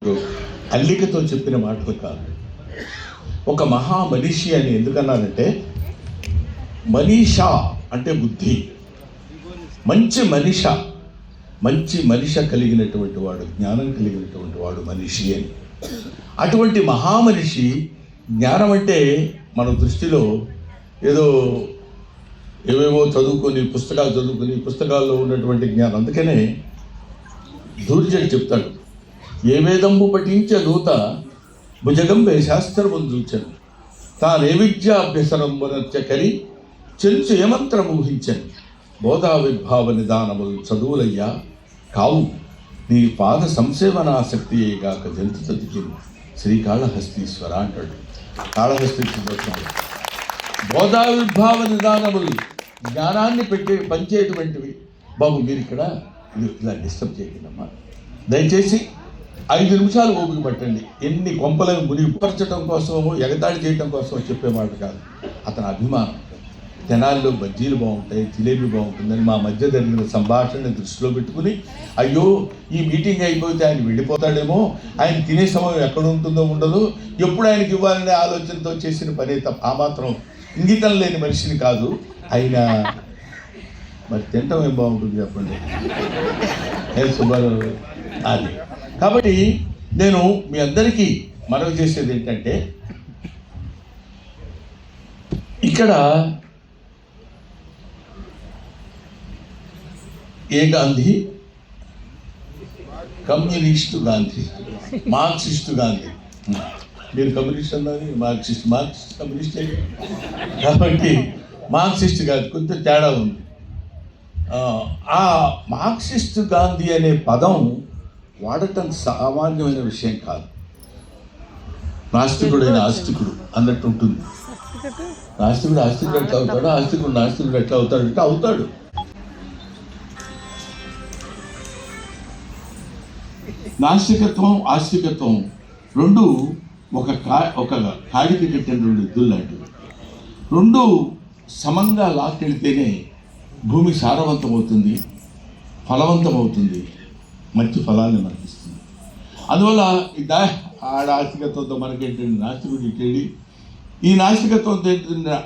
ఏదో అల్లికతో చెప్పిన మాటలు కాదు. ఒక మహా మనిషి అని ఎందుకన్నానంటే, మనీషా అంటే బుద్ధి, మంచి మనిష కలిగినటువంటి వాడు, జ్ఞానం కలిగినటువంటి వాడు మనిషి అని. అటువంటి మహామనిషి జ్ఞానం అంటే మన దృష్టిలో ఏదో ఏవేవో చదువుకొని పుస్తకాల్లో ఉన్నటువంటి జ్ఞానం. అందుకనే ధూర్జటి చెప్తాడు, ఏ వేదంబు పఠించ దూత భుజగంబే శాస్త్రముందుల్చను తానే విద్యాభ్యసనంబునర్చకరి చెంచు ఏమంత్రం ఊహించను బోధా విద్భావ నిదానములు చదువులయ్యా కావు నీ పాద సంసేవనాసక్తియేగాక జంతు తదికిను శ్రీకాళహస్తీశ్వర అంటాడు. కాళహస్తీశ్వర బోధా విద్భావ నిదానములు జ్ఞానాన్ని పంచేటువంటివి. బాబు మీరు ఇక్కడ ఇలా డిస్టర్బ్ చేయకండమ్మా, దయచేసి 5 నిమిషాలు ఓపిక పట్టండి. ఎన్ని కొంపలను మునిగిపరచడం కోసమో ఎగతాళి చేయడం కోసమో చెప్పేమాట కాదు. అతని అభిమానం. తెనాల్లో బజ్జీలు బాగుంటాయి, జిలేబీ బాగుంటుందని మా మధ్య జరిగిన సంభాషణని దృష్టిలో పెట్టుకుని, అయ్యో ఈ మీటింగ్ అయిపోతే ఆయన వెళ్ళిపోతాడేమో, ఆయన తినే సమయం ఎక్కడ ఉంటుందో ఉండదు, ఎప్పుడు ఆయనకి ఇవ్వాలనే ఆలోచనతో చేసిన పని తప్ప ఆ మాత్రం ఇంగితం లేని మనిషిని కాదు ఆయన. మరి తింటాం ఏం బాగుంటుంది చెప్పండి, సుబ్బారావు అది. కాబట్టి నేను మీ అందరికీ మనవి చేసేది ఏంటంటే, ఇక్కడ ఏ గాంధీ, కమ్యూనిస్టు గాంధీ, మార్క్సిస్టు గాంధీ. మీరు కమ్యూనిస్ట్ అన్నది మార్క్సిస్ట్ కమ్యూనిస్ట్. కాబట్టి మార్క్సిస్ట్ కాదు, కొంచెం తేడా ఉంది. ఆ మార్క్సిస్ట్ గాంధీ అనే పదం వాడటం సామాన్యమైన విషయం కాదు. నాస్తికుడైన ఆస్తికుడు అన్నట్టు ఉంటుంది. నాస్తికుడు ఆస్తికుడు ఎట్లా అవుతాడు, ఆస్తికుడు నాస్తికుడు ఎట్లా అవుతాడు అంటే అవుతాడు. నాస్తికత్వం ఆస్తికత్వం రెండు ఒక కాడికి కట్టిన 2 ఎద్దులు లాంటివి. రెండు సమంగా లాక్కెళ్తేనే భూమి సారవంతమవుతుంది, ఫలవంతమవుతుంది, మంచి ఫలాన్ని మనకి ఇస్తుంది. అందువల్ల ఆడ ఆస్తికత్వంతో మనకేంటండి, నాస్తికుడి ఇటు వెళ్ళి ఈ నాస్తికత్వంతో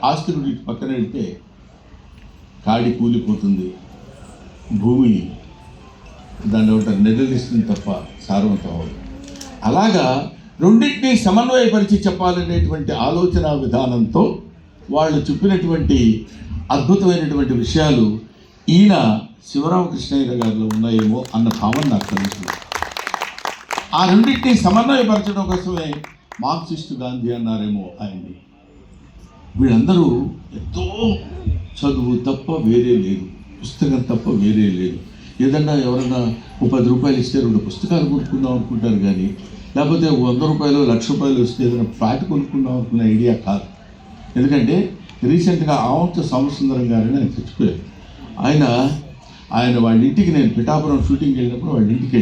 ఆస్తికుడి ఇటు పక్కన వెళ్తే కాడి కూలిపోతుంది, భూమి దాన్ని ఒకటి నెరలిస్తుంది తప్ప సారవంతం అవ్వదు. అలాగా రెండింటినీ సమన్వయపరిచి చెప్పాలనేటువంటి ఆలోచన విధానంతో వాళ్ళు చెప్పినటువంటి అద్భుతమైనటువంటి విషయాలు ఈయన శివరామకృష్ణయ్య గారిలో ఉన్నాయేమో అన్న భావన నాకు కలుగుతుంది. ఆ రెండింటినీ సమన్వయపరచడం కోసమే మార్క్సిస్టు గాంధీ అన్నారేమో ఆయన్ని. వీళ్ళందరూ ఎంతో చదువు తప్ప వేరే లేదు, పుస్తకం తప్ప వేరే లేదు. ఏదన్నా ఎవరన్నా 10 రూపాయలు ఇస్తే 2 పుస్తకాలు కొనుక్కుందాం అనుకుంటారు, కానీ లేకపోతే 100 రూపాయలు 1,00,000 రూపాయలు వస్తే ఏదైనా ఫ్లాట్ కొనుక్కుందాం అనుకునే ఐడియా కాదు. ఎందుకంటే రీసెంట్గా ఆవంత సోమసుందరం గారని ఆయన చచ్చిపోయారు. ఆయన వాళ్ళ ఇంటికి నేను పిఠాపురం షూటింగ్కి వెళ్ళినప్పుడు వాళ్ళ ఇంటికి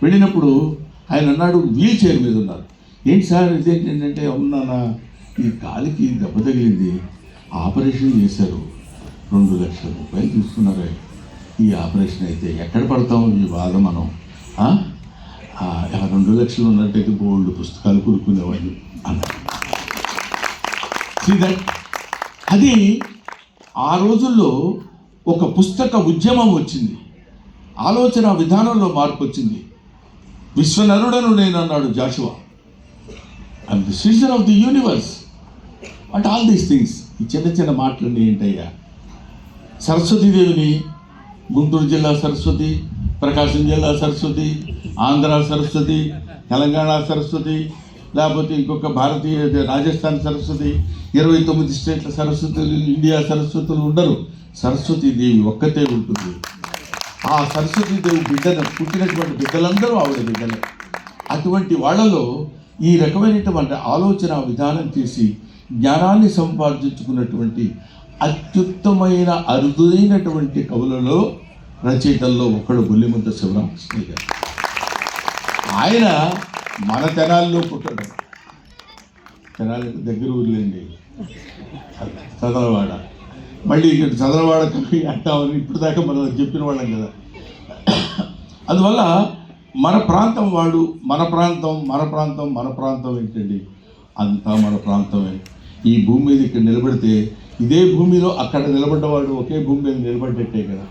వెళ్ళినప్పుడు ఆయన అన్నాడు, వీల్ చైర్ మీద ఉన్నారు. ఏంటి సార్ ఇదేంటంటే, అవునా ఈ కాలికి దెబ్బ తగిలింది, ఆపరేషన్ చేశారు, 2,00,000 రూపాయలు తీసుకున్నారు. ఈ ఆపరేషన్ అయితే ఎక్కడ పడతాము ఈ బాధ మనం, 2,00,000 ఉన్నట్టయితే బోల్డ్ పుస్తకాలు కొనుక్కునేవాళ్ళు అన్నారు. అది ఆ రోజుల్లో ఒక పుస్తక ఉద్యమం వచ్చింది, ఆలోచన విధానంలో మార్పు వచ్చింది. విశ్వనరుడను నేను అన్నాడు Jashuva, I'm the citizen of the universe. అంటే ఆల్ దీస్ థింగ్స్, ఈ చిన్న మాటలన్నీ ఏంటయ్యా. సరస్వతీదేవిని గుంటూరు జిల్లా సరస్వతి, ప్రకాశం జిల్లా సరస్వతి, ఆంధ్ర సరస్వతి, తెలంగాణ సరస్వతి, లేకపోతే ఇంకొక భారతీయ రాజస్థాన్ సరస్వతి, 29 స్టేట్ల సరస్వతులు, ఇండియా సరస్వతులు ఉండరు. సరస్వతీదేవి ఒక్కతే ఉంటుంది. ఆ సరస్వతీదేవి పుట్టినటువంటి బిడ్డలందరూ ఆవిడ బిడ్డలే. అటువంటి వాళ్ళలో ఈ రకమైనటువంటి ఆలోచన విధానం చేసి జ్ఞానాన్ని సంపాదించుకున్నటువంటి అత్యుత్తమైన అరుదైనటువంటి కవులలో రచయితల్లో ఒకడు బుల్లిముద్ద శివరామకృష్ణయ్య గారు. ఆయన మన తెనాల్లో పుట్టడం, తెనాలికి దగ్గర ఊర్లేండి, చదలవాడ. మళ్ళీ ఇక్కడ చదలవాడ కవి అంటామని ఇప్పుడు దాకా మనం చెప్పిన వాళ్ళం కదా. అందువల్ల మన ప్రాంతం వాడు మన ప్రాంతం ఏంటండి? అంతా మన ప్రాంతమే. ఈ భూమి మీద ఇక్కడ నిలబడితే ఇదే భూమిలో అక్కడ నిలబడ్డవాడు ఒకే భూమి మీద నిలబడ్డట్టే కదా.